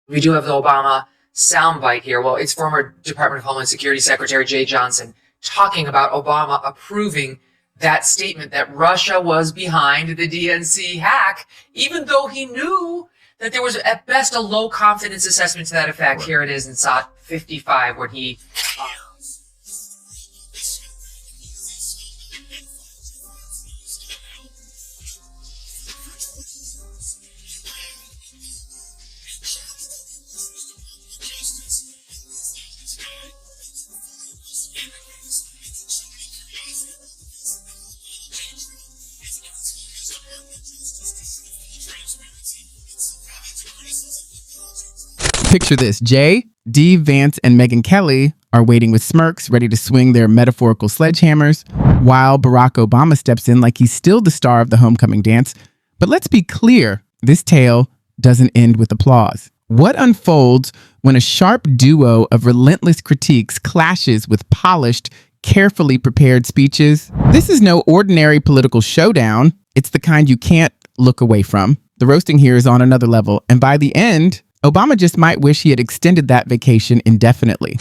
We do have the Obama soundbite here. Well, it's former Department of Homeland Security Secretary Jay Johnson talking about Obama approving that statement that Russia was behind the DNC hack, even though he knew that there was at best a low confidence assessment to that effect. Here it is in SOT 55 when he Picture this. Jay, Dee, Vance, and Megyn Kelly are waiting with smirks, ready to swing their metaphorical sledgehammers, while Barack Obama steps in like he's still the star of the homecoming dance. But let's be clear, this tale doesn't end with applause. What unfolds when a sharp duo of relentless critiques clashes with polished, carefully prepared speeches? This is no ordinary political showdown. It's the kind you can't look away from. The roasting here is on another level, and by the end, Obama just might wish he had extended that vacation indefinitely.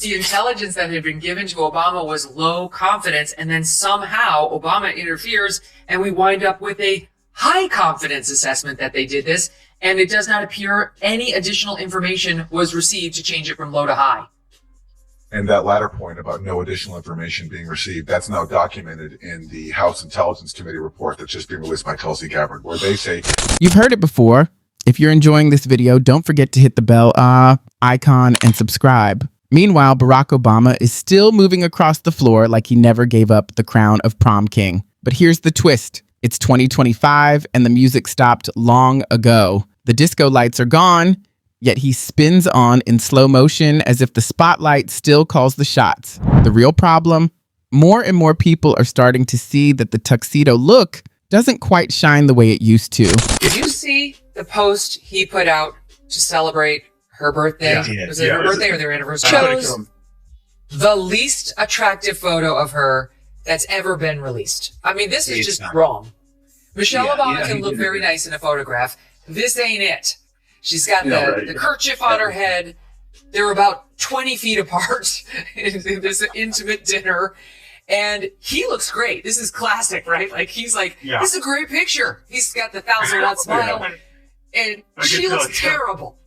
the intelligence that had been given to Obama was low confidence, and then somehow Obama interferes and we wind up with a high confidence assessment that they did this, and it does not appear any additional information was received to change it from low to high. And that latter point about no additional information being received, that's now documented in the House Intelligence Committee report that's just being released by Tulsi Gabbard, where they say... You've heard it before. If you're enjoying this video, don't forget to hit the bell icon and subscribe. Meanwhile, Barack Obama is still moving across the floor like he never gave up the crown of prom king. But here's the twist. It's 2025 and the music stopped long ago. The disco lights are gone, yet he spins on in slow motion as if the spotlight still calls the shots. The real problem? More and more people are starting to see that the tuxedo look doesn't quite shine the way it used to. Did you see the post he put out to celebrate her birthday? Yeah. Was it her birthday or their anniversary? Chose the least attractive photo of her that's ever been released. I mean, this is just wrong. Michelle Obama can look very nice in a photograph. This ain't it. She's got the kerchief on her head. They're about 20 feet apart in this intimate dinner. And he looks great. This is classic, right? Like, he's like, this is a great picture. He's got the 1,000-watt smile. And she looks terrible.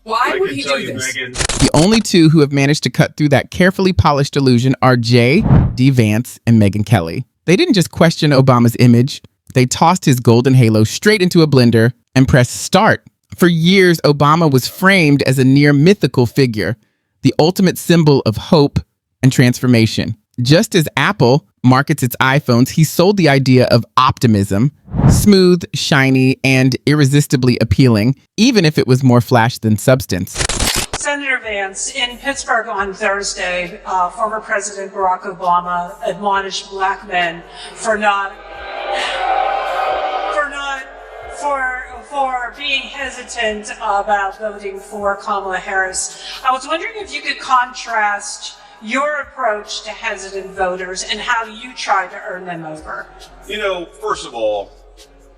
Why would he do this? The only two who have managed to cut through that carefully polished illusion are Jay, Dee Vance, and Megyn Kelly. They didn't just question Obama's image. They tossed his golden halo straight into a blender and pressed start. For years, Obama was framed as a near mythical figure, the ultimate symbol of hope and transformation. Just as Apple markets its iPhones, he sold the idea of optimism, smooth, shiny, and irresistibly appealing, even if it was more flash than substance. Senator Vance, in Pittsburgh on Thursday, former President Barack Obama admonished black men for being hesitant about voting for Kamala Harris. I was wondering if you could contrast your approach to hesitant voters and how you try to earn them over. You know, first of all,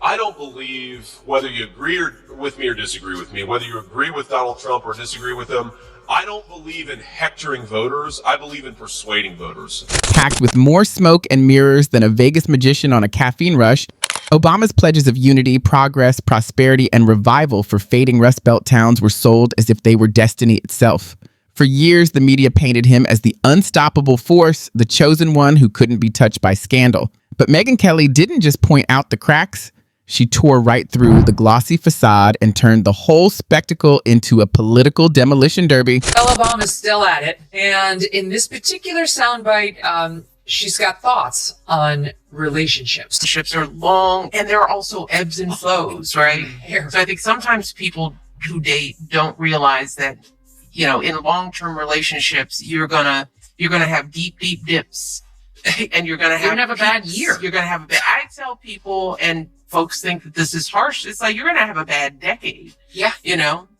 I don't believe, whether you agree with me or disagree with me, whether you agree with Donald Trump or disagree with him, I don't believe in hectoring voters. I believe in persuading voters. Packed with more smoke and mirrors than a Vegas magician on a caffeine rush, Obama's pledges of unity, progress, prosperity, and revival for fading Rust Belt towns were sold as if they were destiny itself. For years, the media painted him as the unstoppable force, the chosen one who couldn't be touched by scandal. But Megyn Kelly didn't just point out the cracks. She tore right through the glossy facade and turned the whole spectacle into a political demolition derby. Well, Obama's still at it. And in this particular soundbite, she's got thoughts on relationships. Relationships are long, and there are also ebbs and flows, right? So I think sometimes people who date don't realize that in long-term relationships, you're gonna have deep dips, and you're gonna have a bad year. You're gonna have I tell people, and folks think that this is harsh. It's like, you're gonna have a bad decade. Yeah.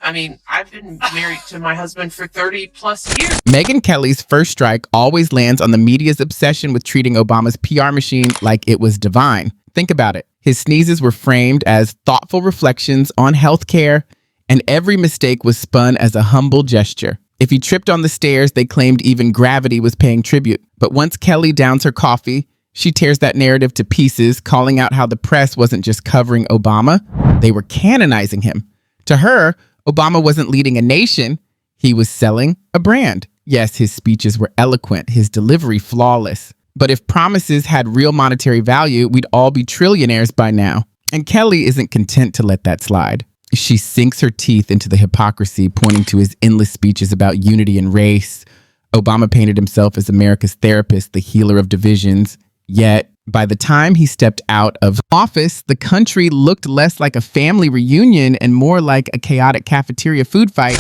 I mean, I've been married to my husband for 30 plus years. Megyn Kelly's first strike always lands on the media's obsession with treating Obama's PR machine like it was divine. Think about it. His sneezes were framed as thoughtful reflections on healthcare, and every mistake was spun as a humble gesture. If he tripped on the stairs, they claimed even gravity was paying tribute. But once Kelly downs her coffee, she tears that narrative to pieces, calling out how the press wasn't just covering Obama, they were canonizing him. To her, Obama wasn't leading a nation, he was selling a brand. Yes, his speeches were eloquent, his delivery flawless. But if promises had real monetary value, we'd all be trillionaires by now. And Kelly isn't content to let that slide. She sinks her teeth into the hypocrisy, pointing to his endless speeches about unity and race. Obama painted himself as America's therapist, the healer of divisions. Yet, by the time he stepped out of office, the country looked less like a family reunion and more like a chaotic cafeteria food fight.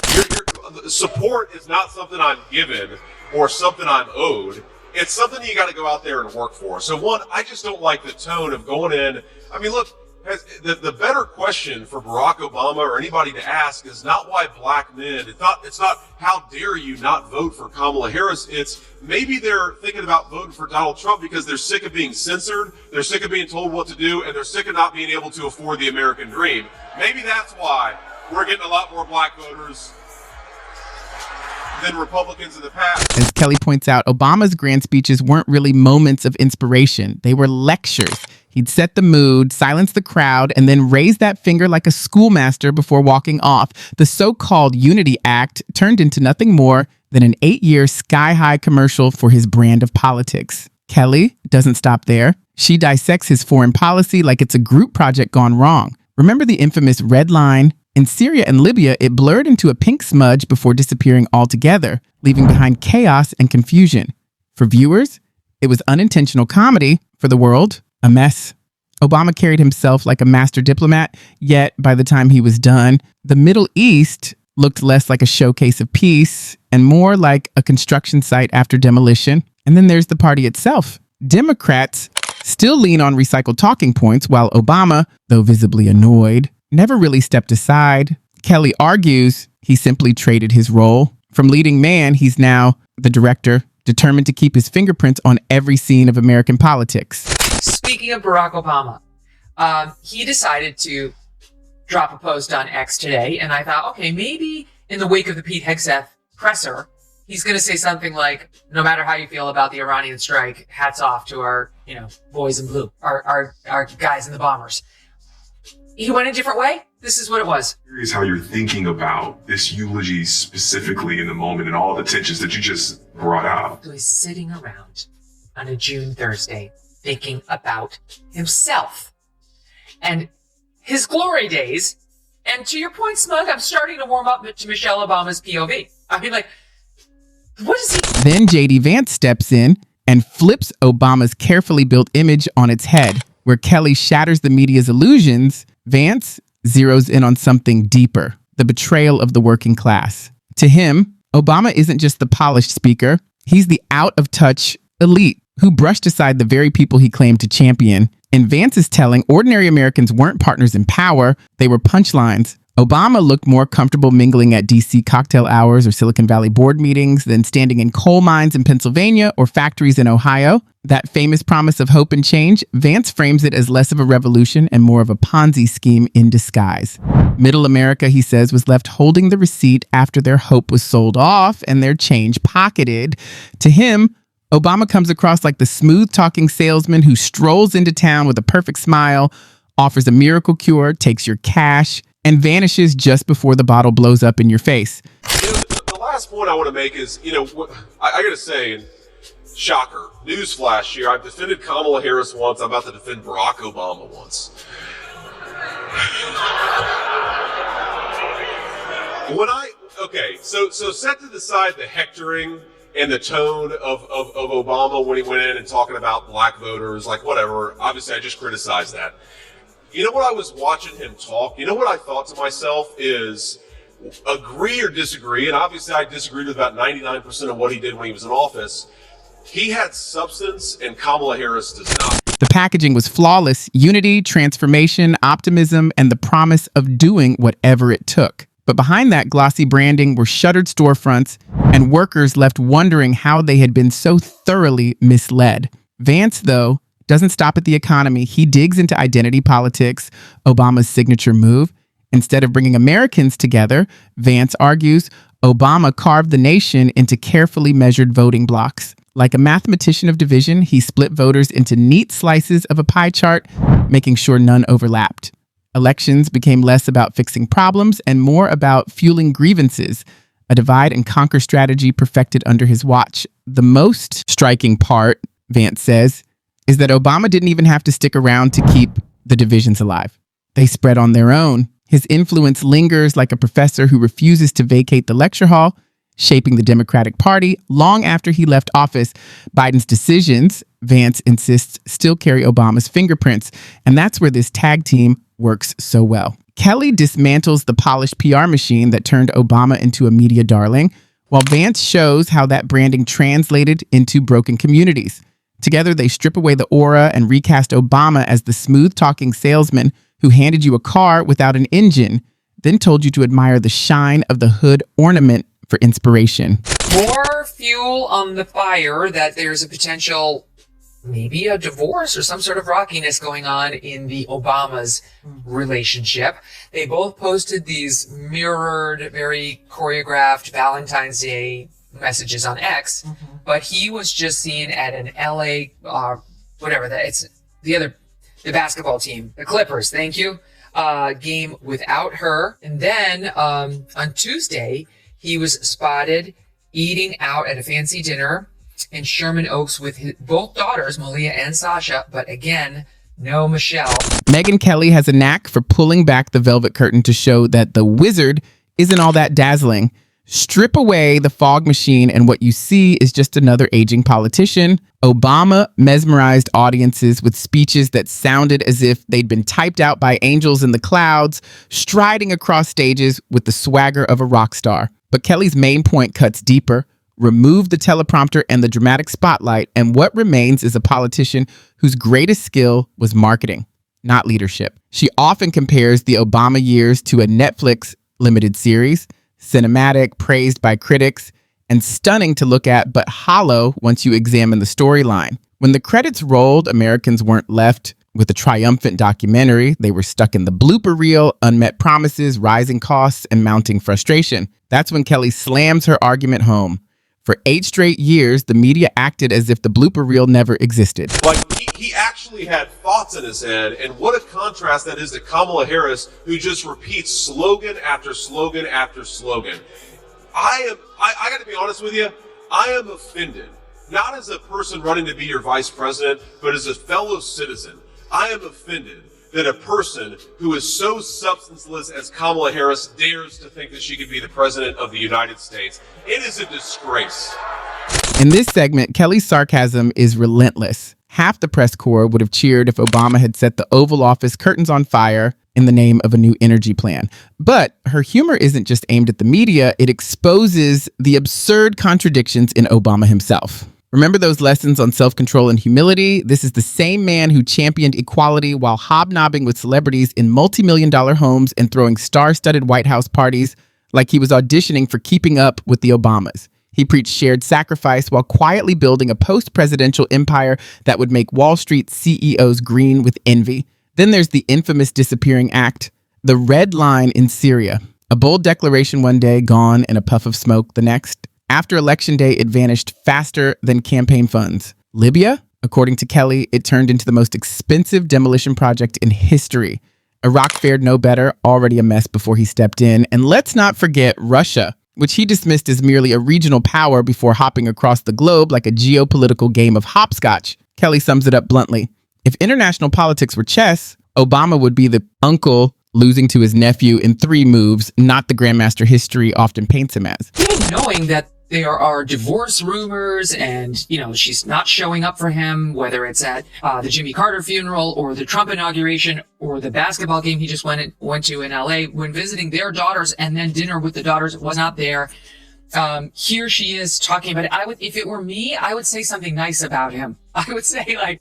Support is not something I'm given or something I'm owed. It's something you got to go out there and work for. So one, I just don't like the tone of going in. I mean, look, the better question for Barack Obama or anybody to ask is not why black men. It's not how dare you not vote for Kamala Harris. It's maybe they're thinking about voting for Donald Trump because they're sick of being censored, they're sick of being told what to do, and they're sick of not being able to afford the American dream. Maybe that's why we're getting a lot more black voters than Republicans in the past. As Kelly points out, Obama's grand speeches weren't really moments of inspiration. They were lectures. He'd set the mood, silence the crowd, and then raise that finger like a schoolmaster before walking off. The so-called Unity Act turned into nothing more than an 8-year sky-high commercial for his brand of politics. Kelly doesn't stop there. She dissects his foreign policy like it's a group project gone wrong. Remember the infamous red line? In Syria and Libya, it blurred into a pink smudge before disappearing altogether, leaving behind chaos and confusion. For viewers, it was unintentional comedy. For the world, a mess. Obama carried himself like a master diplomat, yet by the time he was done, the Middle East looked less like a showcase of peace and more like a construction site after demolition. And then there's the party itself. Democrats still lean on recycled talking points, while Obama, though visibly annoyed, never really stepped aside. Kelly argues he simply traded his role. From leading man, he's now the director, determined to keep his fingerprints on every scene of American politics. Speaking of Barack Obama, he decided to drop a post on X today, and I thought, okay, maybe in the wake of the Pete Hegseth presser, he's going to say something like, no matter how you feel about the Iranian strike, hats off to our, boys in blue, our guys in the bombers. He went a different way. This is what it was. Curious how you're thinking about this eulogy specifically in the moment and all the tensions that you just brought out. So he's sitting around on a June Thursday thinking about himself and his glory days. And to your point, Smug, I'm starting to warm up to Michelle Obama's POV. I mean, what is he? Then J.D. Vance steps in and flips Obama's carefully built image on its head. Where Kelly shatters the media's illusions, Vance zeroes in on something deeper, the betrayal of the working class. To him, Obama isn't just the polished speaker, he's the out-of-touch elite who brushed aside the very people he claimed to champion. In Vance's telling, ordinary Americans weren't partners in power, they were punchlines. Obama looked more comfortable mingling at D.C. cocktail hours or Silicon Valley board meetings than standing in coal mines in Pennsylvania or factories in Ohio. That famous promise of hope and change, Vance frames it as less of a revolution and more of a Ponzi scheme in disguise. Middle America, he says, was left holding the receipt after their hope was sold off and their change pocketed. To him, Obama comes across like the smooth-talking salesman who strolls into town with a perfect smile, offers a miracle cure, takes your cash, and vanishes just before the bottle blows up in your face. The last point I want to make is, I got to say, and shocker, newsflash here, I've defended Kamala Harris once, I'm about to defend Barack Obama once. So set to the side the hectoring and the tone of Obama when he went in and talking about black voters, like whatever, obviously I just criticized that. You know what I was watching him talk? You know what I thought to myself is, agree or disagree, and obviously I disagreed with about 99% of what he did when he was in office, he had substance and Kamala Harris does not. The packaging was flawless: unity, transformation, optimism, and the promise of doing whatever it took. But behind that glossy branding were shuttered storefronts and workers left wondering how they had been so thoroughly misled. Vance, though, doesn't stop at the economy. He digs into identity politics, Obama's signature move. Instead of bringing Americans together, Vance argues, Obama carved the nation into carefully measured voting blocks. Like a mathematician of division, he split voters into neat slices of a pie chart, making sure none overlapped. Elections became less about fixing problems and more about fueling grievances, a divide and conquer strategy perfected under his watch. The most striking part, Vance says, is that Obama didn't even have to stick around to keep the divisions alive. They spread on their own. His influence lingers like a professor who refuses to vacate the lecture hall, shaping the Democratic Party long after he left office. Biden's decisions, Vance insists, still carry Obama's fingerprints, and that's where this tag team works so well. Kelly dismantles the polished PR machine that turned Obama into a media darling, while Vance shows how that branding translated into broken communities. Together, they strip away the aura and recast Obama as the smooth-talking salesman who handed you a car without an engine, then told you to admire the shine of the hood ornament for inspiration. More fuel on the fire that there's a potential, maybe a divorce or some sort of rockiness going on in the Obamas' relationship. They both posted these mirrored, very choreographed Valentine's Day messages on X, but he was just seen at an LA, the basketball team, the Clippers, thank you, game without her. And then on Tuesday, he was spotted eating out at a fancy dinner in Sherman Oaks with both daughters, Malia and Sasha, but again, no Michelle. Megyn Kelly has a knack for pulling back the velvet curtain to show that the wizard isn't all that dazzling. Strip away the fog machine and what you see is just another aging politician. Obama mesmerized audiences with speeches that sounded as if they'd been typed out by angels in the clouds, striding across stages with the swagger of a rock star. But Kelly's main point cuts deeper. Remove the teleprompter and the dramatic spotlight, and what remains is a politician whose greatest skill was marketing, not leadership. She often compares the Obama years to a Netflix limited series, cinematic, praised by critics, and stunning to look at, but hollow once you examine the storyline. When the credits rolled, Americans weren't left with a triumphant documentary. They were stuck in the blooper reel, unmet promises, rising costs, and mounting frustration. That's when Kelly slams her argument home. For 8 straight years, the media acted as if the blooper reel never existed. Like, he actually had thoughts in his head, and what a contrast that is to Kamala Harris, who just repeats slogan after slogan after slogan. I got to be honest with you, I am offended. Not as a person running to be your vice president, but as a fellow citizen. I am offended that a person who is so substanceless as Kamala Harris dares to think that she could be the president of the United States. It is a disgrace. In this segment, Kelly's sarcasm is relentless. Half the press corps would have cheered if Obama had set the Oval Office curtains on fire in the name of a new energy plan. But her humor isn't just aimed at the media, it exposes the absurd contradictions in Obama himself. Remember those lessons on self-control and humility? This is the same man who championed equality while hobnobbing with celebrities in multi-million-dollar homes and throwing star-studded White House parties like he was auditioning for Keeping Up with the Obamas. He preached shared sacrifice while quietly building a post-presidential empire that would make Wall Street CEOs green with envy. Then there's the infamous disappearing act, the red line in Syria. A bold declaration one day, gone in a puff of smoke the next. After Election Day, it vanished faster than campaign funds. Libya? According to Kelly, it turned into the most expensive demolition project in history. Iraq fared no better, already a mess before he stepped in. And let's not forget Russia, which he dismissed as merely a regional power before hopping across the globe like a geopolitical game of hopscotch. Kelly sums it up bluntly. If international politics were chess, Obama would be the uncle losing to his nephew in 3 moves, not the grandmaster history often paints him as. Even knowing that there are divorce rumors and, she's not showing up for him, whether it's at the Jimmy Carter funeral or the Trump inauguration or the basketball game he just went to in LA when visiting their daughters, and then dinner with the daughters was not there. Here she is talking about it. if it were me, I would say something nice about him. I would say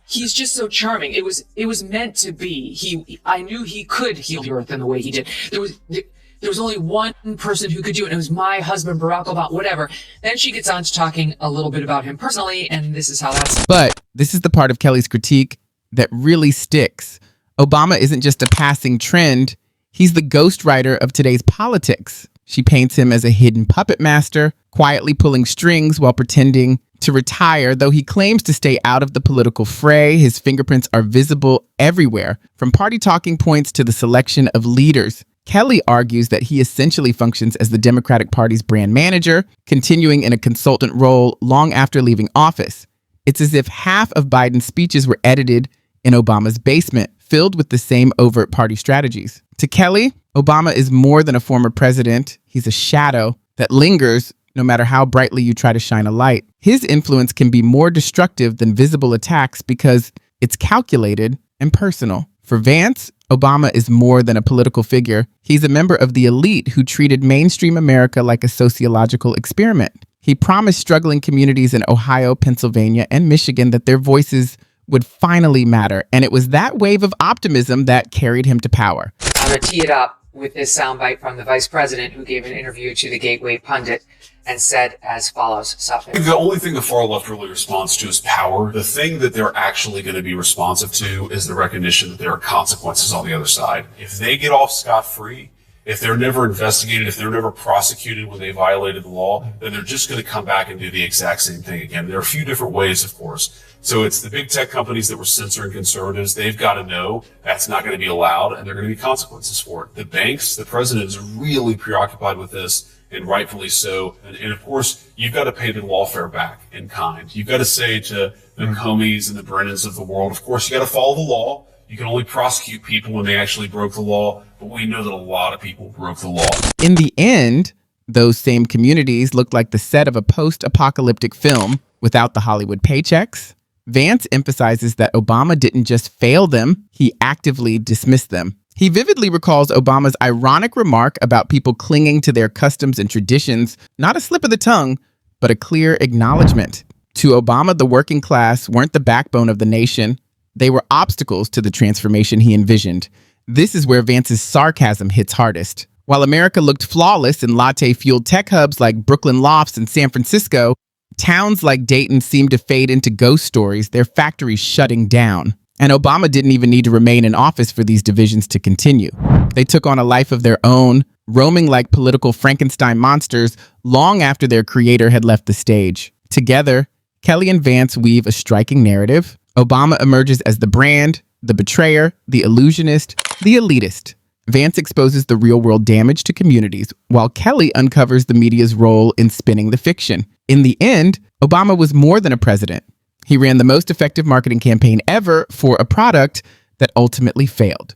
he's just so charming. It was meant to be. I knew he could heal the earth in the way he did. There was only one person who could do it, and it was my husband, Barack Obama, whatever. Then she gets on to talking a little bit about him personally, and this is how that's... But this is the part of Kelly's critique that really sticks. Obama isn't just a passing trend. He's the ghostwriter of today's politics. She paints him as a hidden puppet master, quietly pulling strings while pretending to retire. Though he claims to stay out of the political fray, his fingerprints are visible everywhere, from party talking points to the selection of leaders. Kelly argues that he essentially functions as the Democratic Party's brand manager, continuing in a consultant role long after leaving office. It's as if half of Biden's speeches were edited in Obama's basement, filled with the same overt party strategies. To Kelly, Obama is more than a former president. He's a shadow that lingers no matter how brightly you try to shine a light. His influence can be more destructive than visible attacks because it's calculated and personal. For Vance, Obama is more than a political figure. He's a member of the elite who treated mainstream America like a sociological experiment. He promised struggling communities in Ohio, Pennsylvania, and Michigan that their voices would finally matter. And it was that wave of optimism that carried him to power. I'm going to tee it up with this soundbite from the vice president who gave an interview to the Gateway Pundit and said as follows. The only thing the far left really responds to is power. The thing that they're actually going to be responsive to is the recognition that there are consequences on the other side. If they get off scot-free, if they're never investigated, if they're never prosecuted when they violated the law, then they're just going to come back and do the exact same thing again. There are a few different ways, of course. So it's the big tech companies that were censoring conservatives. They've got to know that's not going to be allowed, and there are going to be consequences for it. The banks, the president is really preoccupied with this, and rightfully so. And of course, you've got to pay the lawfare back in kind. You've got to say to the Comeys and the Brennans of the world, of course, you got to follow the law. You can only prosecute people when they actually broke the law, but we know that a lot of people broke the law. In the end, those same communities looked like the set of a post-apocalyptic film without the Hollywood paychecks. Vance emphasizes that Obama didn't just fail them, he actively dismissed them. He vividly recalls Obama's ironic remark about people clinging to their customs and traditions, not a slip of the tongue, but a clear acknowledgement. To Obama, the working class weren't the backbone of the nation. They were obstacles to the transformation he envisioned. This is where Vance's sarcasm hits hardest. While America looked flawless in latte-fueled tech hubs like Brooklyn Lofts and San Francisco, towns like Dayton seemed to fade into ghost stories, their factories shutting down. And Obama didn't even need to remain in office for these divisions to continue. They took on a life of their own, roaming like political Frankenstein monsters long after their creator had left the stage. Together, Kelly and Vance weave a striking narrative. Obama emerges as the brand, the betrayer, the illusionist, the elitist. Vance exposes the real-world damage to communities, while Kelly uncovers the media's role in spinning the fiction. In the end, Obama was more than a president. He ran the most effective marketing campaign ever for a product that ultimately failed.